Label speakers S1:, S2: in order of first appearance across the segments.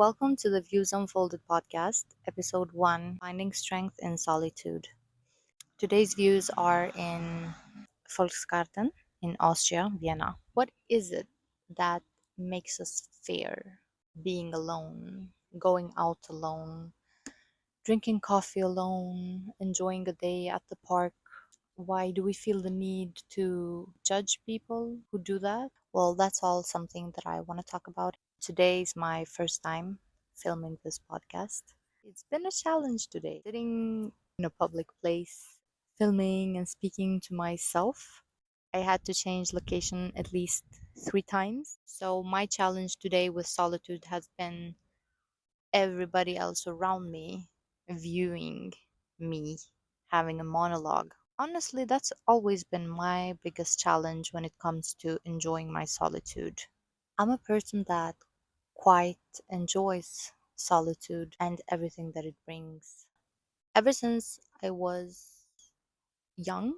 S1: Welcome to the Views Unfolded podcast, episode 1, Finding Strength in Solitude. Today's views are in Volksgarten in Austria, Vienna. What is it that makes us fear being alone, going out alone, drinking coffee alone, enjoying a day at the park? Why do we feel the need to judge people who do that? Well, that's all something that I want to talk about. Today is my first time filming this podcast. It's been a challenge today, sitting in a public place, filming and speaking to myself. I had to change location at least 3 times. So, my challenge today with solitude has been everybody else around me viewing me having a monologue. Honestly, that's always been my biggest challenge when it comes to enjoying my solitude. I'm a person that quite enjoys solitude and everything that it brings. Ever since I was young,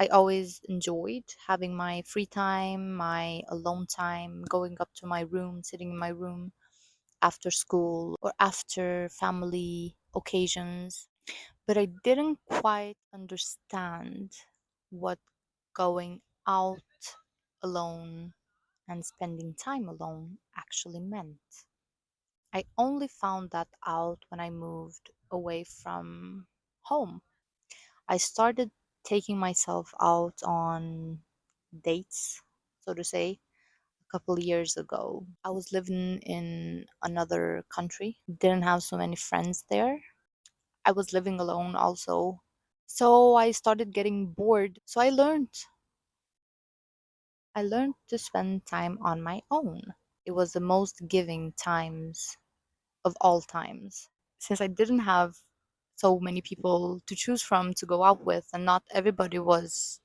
S1: I always enjoyed having my free time, my alone time, going up to my room, sitting in my room after school or after family occasions. But I didn't quite understand what going out alone and spending time alone actually meant. I only found that out when I moved away from home. I started taking myself out on dates, so to say, a couple of years ago. I was living in another country, didn't have so many friends there. I was living alone also. So I started getting bored. So I learned to spend time on my own. It was the most giving times of all times. Since I didn't have so many people to choose from to go out with, and not everybody was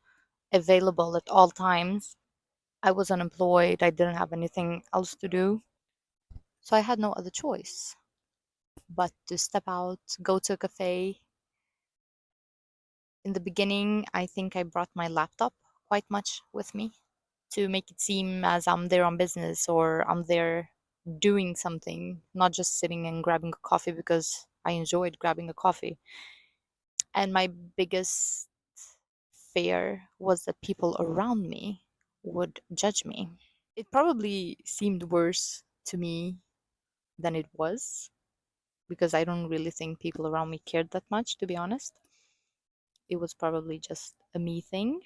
S1: available at all times, I was unemployed, I didn't have anything else to do. So I had no other choice but to step out, go to a cafe. In the beginning, I think I brought my laptop quite much with me to make it seem as I'm there on business or I'm there doing something, not just sitting and grabbing a coffee because I enjoyed grabbing a coffee. And my biggest fear was that people around me would judge me. It probably seemed worse to me than it was because I don't really think people around me cared that much, to be honest. It was probably just a me thing.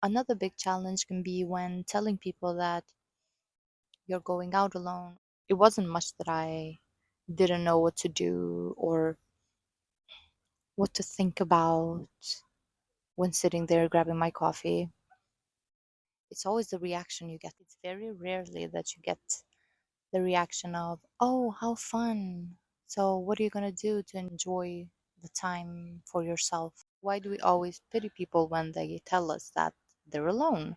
S1: Another big challenge can be when telling people that you're going out alone. It wasn't much that I didn't know what to do or what to think about when sitting there grabbing my coffee. It's always the reaction you get. It's very rarely that you get the reaction of, oh, how fun. So, what are you going to do to enjoy the time for yourself? Why do we always pity people when they tell us that they're alone?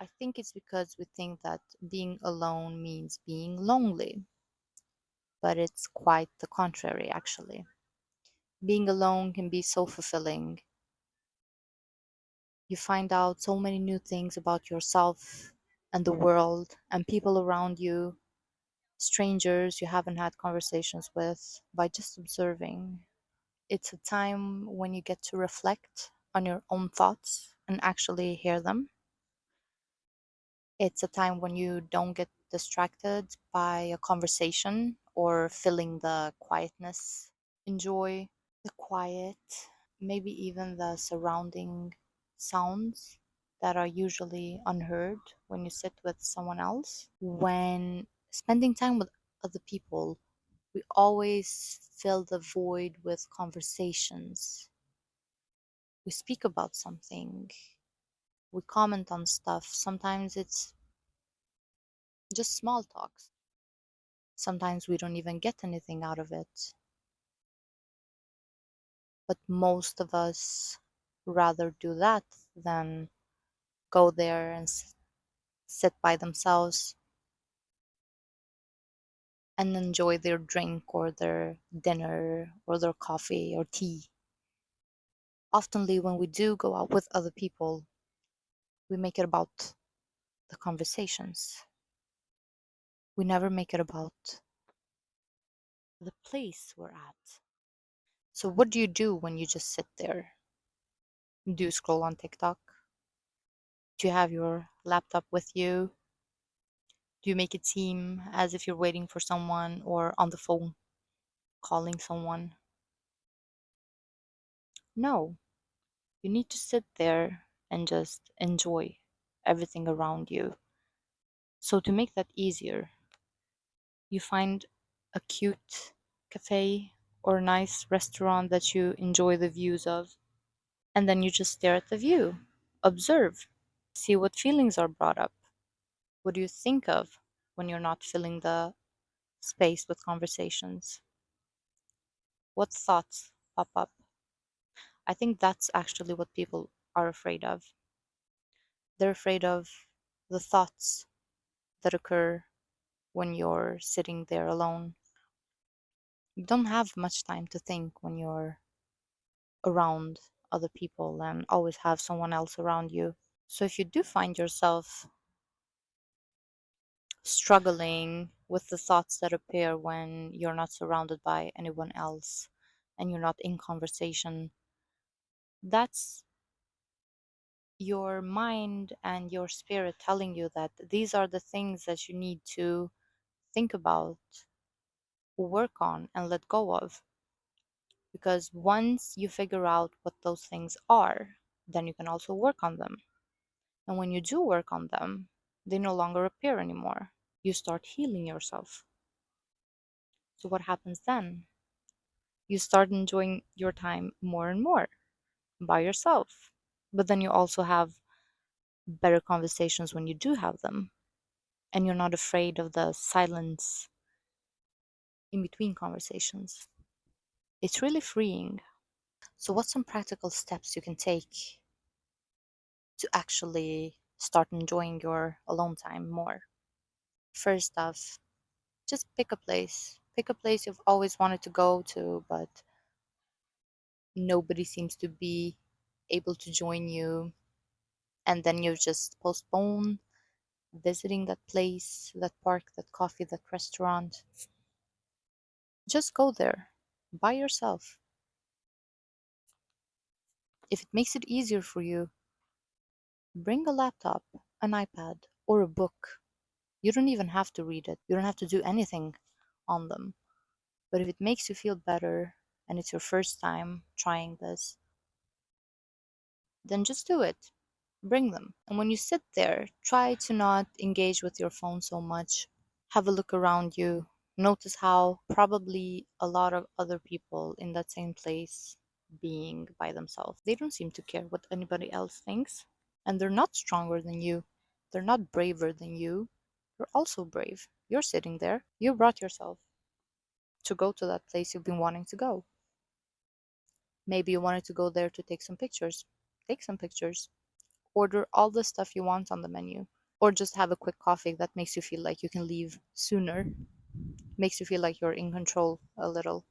S1: I think it's because we think that being alone means being lonely, but it's quite the contrary, actually. Being alone can be so fulfilling. You find out so many new things about yourself and the world and people around you, strangers you haven't had conversations with, by just observing. It's a time when you get to reflect on your own thoughts and actually hear them. It's a time when you don't get distracted by a conversation or filling the quietness. Enjoy the quiet, maybe even the surrounding sounds that are usually unheard when you sit with someone else. When spending time with other people, we always fill the void with conversations. We speak about something, we comment on stuff. Sometimes it's just small talks. Sometimes we don't even get anything out of it. But most of us rather do that than go there and sit by themselves and enjoy their drink or their dinner or their coffee or tea. Oftenly, when we do go out with other people, we make it about the conversations. We never make it about the place we're at. So, what do you do when you just sit there? Do you scroll on TikTok? Do you have your laptop with you? Do you make it seem as if you're waiting for someone or on the phone calling someone? No, you need to sit there and just enjoy everything around you. So, to make that easier, you find a cute cafe or a nice restaurant that you enjoy the views of, and then you just stare at the view, observe, see what feelings are brought up. What do you think of when you're not filling the space with conversations? What thoughts pop up? I think that's actually what people are afraid of. They're afraid of the thoughts that occur when you're sitting there alone. You don't have much time to think when you're around other people and always have someone else around you. So if you do find yourself struggling with the thoughts that appear when you're not surrounded by anyone else and you're not in conversation, that's your mind and your spirit telling you that these are the things that you need to think about, work on, and let go of. Because once you figure out what those things are, then you can also work on them. And when you do work on them, they no longer appear anymore. You start healing yourself. So, what happens then? You start enjoying your time more and more by yourself. But then you also have better conversations when you do have them. And you're not afraid of the silence in between conversations. It's really freeing. So, what's some practical steps you can take to actually start enjoying your alone time more? First off, just pick a place. Pick a place you've always wanted to go to, but nobody seems to be able to join you. And then you just postpone visiting that place, that park, that coffee, that restaurant. Just go there by yourself. If it makes it easier for you, bring a laptop, an iPad, or a book. You don't even have to read it, you don't have to do anything on them. But if it makes you feel better and it's your first time trying this, then just do it. Bring them. And when you sit there, try to not engage with your phone so much. Have a look around you. Notice how probably a lot of other people in that same place being by themselves, they don't seem to care what anybody else thinks. And they're not stronger than you. They're not braver than you. You're also brave. You're sitting there. You brought yourself to go to that place you've been wanting to go. Maybe you wanted to go there to take some pictures. Take some pictures. Order all the stuff you want on the menu. Or just have a quick coffee that makes you feel like you can leave sooner. Makes you feel like you're in control a little.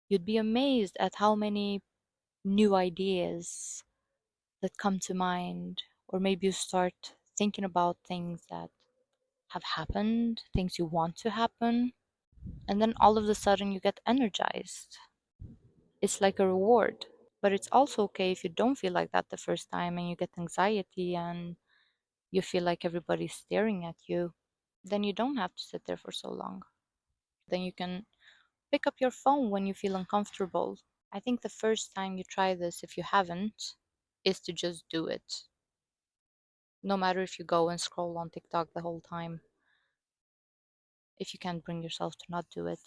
S1: You'd be amazed at how many new ideas that come to mind. Or maybe you start thinking about things that have happened, things you want to happen. And then all of a sudden you get energized. It's like a reward. But it's also okay if you don't feel like that the first time and you get anxiety and you feel like everybody's staring at you. Then you don't have to sit there for so long. Then you can pick up your phone when you feel uncomfortable. I think the first time you try this, if you haven't, is to just do it. No matter if you go and scroll on TikTok the whole time, if you can't bring yourself to not do it,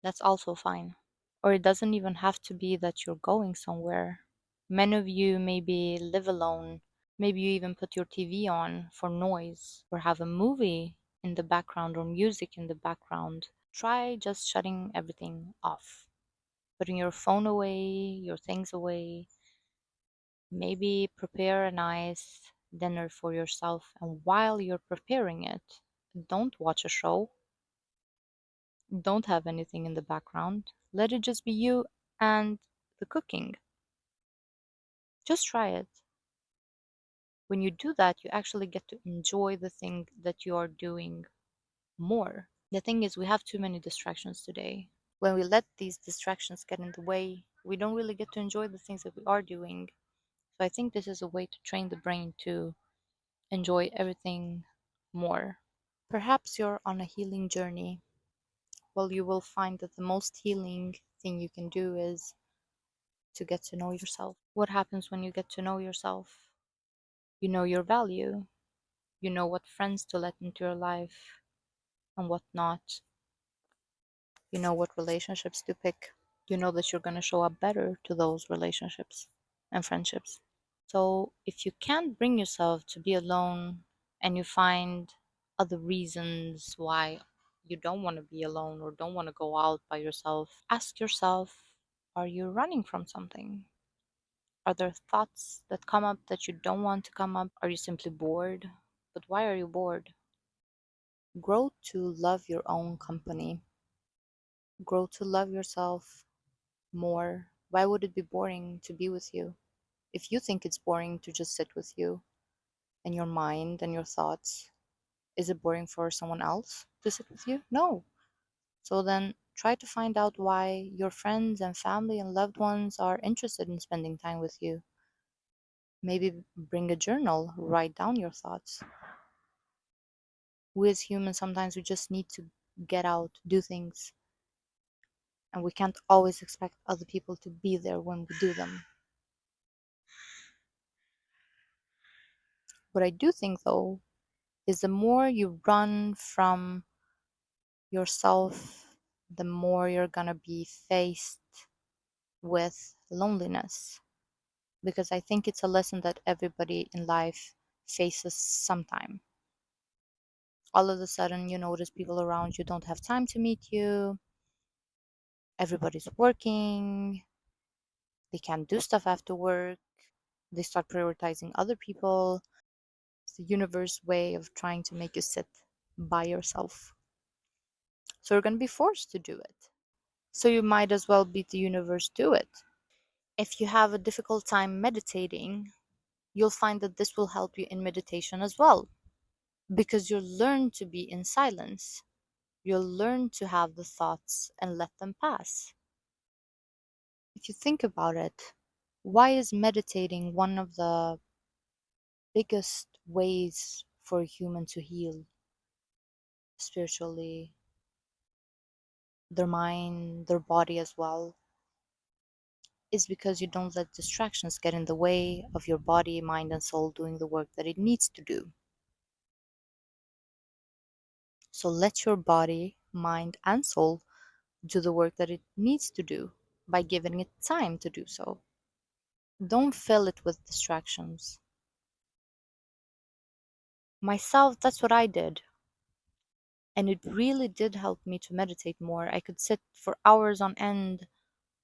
S1: that's also fine. Or it doesn't even have to be that you're going somewhere. Many of you maybe live alone. Maybe you even put your TV on for noise or have a movie in the background or music in the background. Try just shutting everything off, putting your phone away, your things away. Maybe prepare a nice dinner for yourself, and while you're preparing it, don't watch a show, don't have anything in the background. Let it just be you and the cooking. Just try it. When you do that, you actually get to enjoy the thing that you are doing more. The thing is, we have too many distractions today. When we let these distractions get in the way, we don't really get to enjoy the things that we are doing. So I think this is a way to train the brain to enjoy everything more. Perhaps you're on a healing journey. Well, you will find that the most healing thing you can do is to get to know yourself. What happens when you get to know yourself? You know your value. You know what friends to let into your life and what not. You know what relationships to pick. You know that you're going to show up better to those relationships and friendships. So if you can't bring yourself to be alone and you find other reasons why you don't want to be alone or don't want to go out by yourself, ask yourself, are you running from something? Are there thoughts that come up that you don't want to come up? Are you simply bored? But why are you bored? Grow to love your own company. Grow to love yourself more. Why would it be boring to be with you? If you think it's boring to just sit with you and your mind and your thoughts, is it boring for someone else to sit with you? No. So then try to find out why your friends and family and loved ones are interested in spending time with you. Maybe bring a journal, write down your thoughts. We as humans sometimes we just need to get out, do things, and we can't always expect other people to be there when we do them. What I do think though is the more you run from yourself, the more you're gonna be faced with loneliness. Because I think it's a lesson that everybody in life faces sometime. All of a sudden, you notice people around you don't have time to meet you, everybody's working, they can't do stuff after work, they start prioritizing other people. It's the universe way of trying to make you sit by yourself. So you're going to be forced to do it. So you might as well beat the universe to it. If you have a difficult time meditating, you'll find that this will help you in meditation as well, because you'll learn to be in silence. You'll learn to have the thoughts and let them pass. If you think about it, why is meditating one of the biggest ways for a human to heal spiritually, their mind, their body as well? Is because you don't let distractions get in the way of your body, mind, and soul doing the work that it needs to do. So let your body, mind, and soul do the work that it needs to do by giving it time to do so. Don't fill it with distractions. Myself, that's what I did. And it really did help me to meditate more. I could sit for hours on end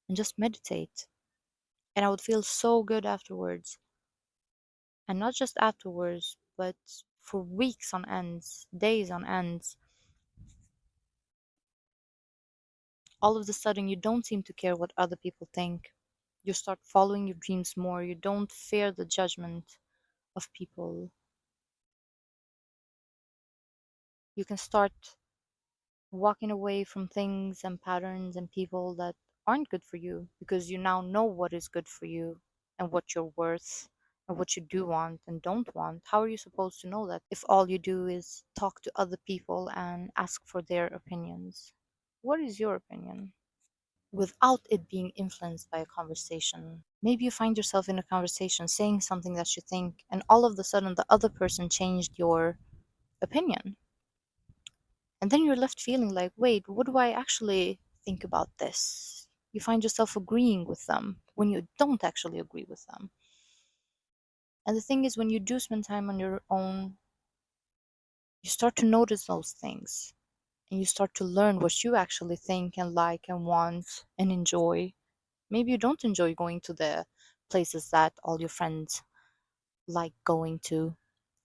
S1: and just meditate. And I would feel so good afterwards. And not just afterwards, but for weeks on ends, days on ends. All of a sudden, you don't seem to care what other people think. You start following your dreams more. You don't fear the judgment of people. You can start walking away from things and patterns and people that aren't good for you because you now know what is good for you and what you're worth and what you do want and don't want. How are you supposed to know that if all you do is talk to other people and ask for their opinions? What is your opinion? Without it being influenced by a conversation. Maybe you find yourself in a conversation saying something that you think, and all of a sudden the other person changed your opinion. And then you're left feeling like, wait, what do I actually think about this? You find yourself agreeing with them when you don't actually agree with them. And the thing is, when you do spend time on your own, you start to notice those things and you start to learn what you actually think and like and want and enjoy. Maybe you don't enjoy going to the places that all your friends like going to,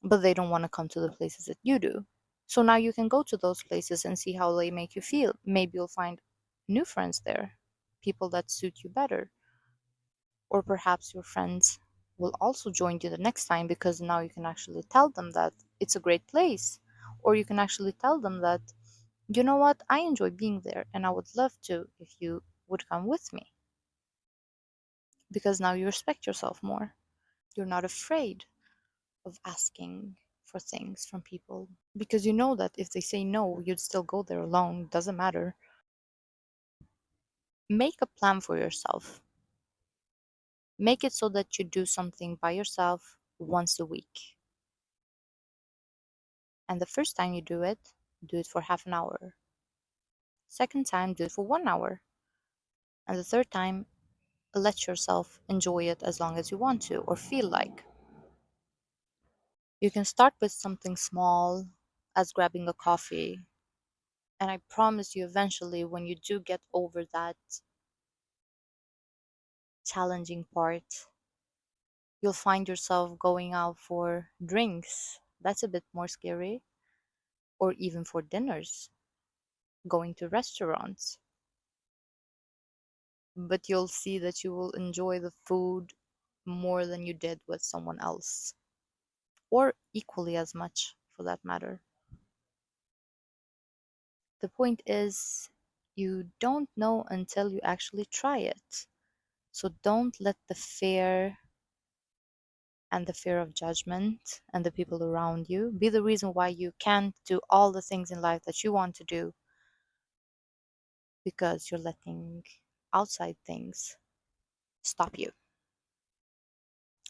S1: but they don't want to come to the places that you do. So now you can go to those places and see how they make you feel. Maybe you'll find new friends there, people that suit you better. Or perhaps your friends will also join you the next time because now you can actually tell them that it's a great place. Or you can actually tell them that You know what? I enjoy being there and I would love to if you would come with me because now you respect yourself more. You're not afraid of asking for things from people because you know that if they say no, you'd still go there alone. Doesn't matter. Make a plan for yourself. Make it so that you do something by yourself once a week. And the first time you do it for half an hour. Second time, do it for 1 hour. And the third time, let yourself enjoy it as long as you want to or feel like. You can start with something small, as grabbing a coffee. And I promise you, eventually, when you do get over that challenging part, you'll find yourself going out for drinks. That's a bit more scary. Or even for dinners, going to restaurants. But you'll see that you will enjoy the food more than you did with someone else, or equally as much for that matter. The point is, you don't know until you actually try it. So don't let the fear and the fear of judgment and the people around you be the reason why you can't do all the things in life that you want to do because you're letting outside things stop you.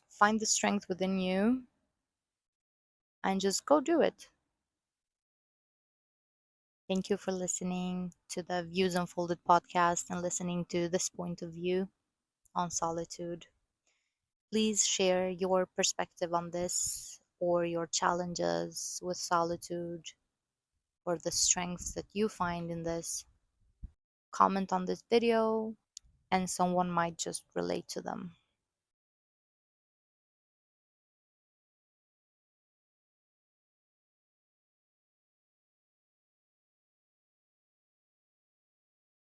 S1: Find the strength within you and just go do it. Thank you for listening to the Views Unfolded podcast and listening to this point of view on solitude. Please share your perspective on this or your challenges with solitude or the strengths that you find in this. Comment on this video and someone might just relate to them.